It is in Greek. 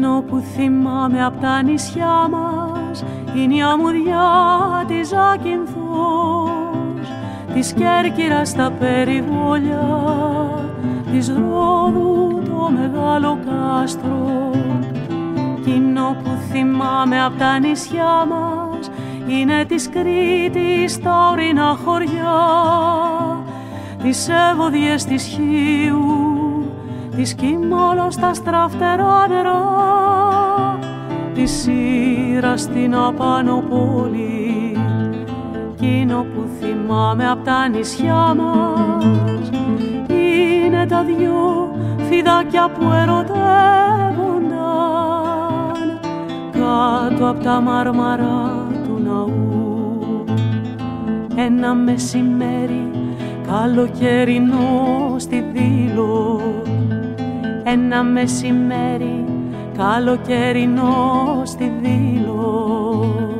Εκείνο που θυμάμαι απ' τα νησιά μας είναι η αμμουδιά της Ζάκυνθος, της Κέρκυρας τα περιβόλια, της Ρόδου το μεγάλο κάστρο. Εκείνο που θυμάμαι απ' τα νησιά μας είναι της Κρήτης τα ορεινά χωριά, τις Εύωδιες της Χίου, της Κιμόλος στα στραφτερά νερά, της Σύρας στην απάνω πόλη. Εκείνο που θυμάμαι απ' τα νησιά μας είναι τα δυο φιδάκια που ερωτεύονταν κάτω απ' τα μάρμαρα του ναού. Ένα μεσημέρι καλοκαιρινό στη Δήλο, ένα μεσημέρι καλοκαιρινό στη Δήλο.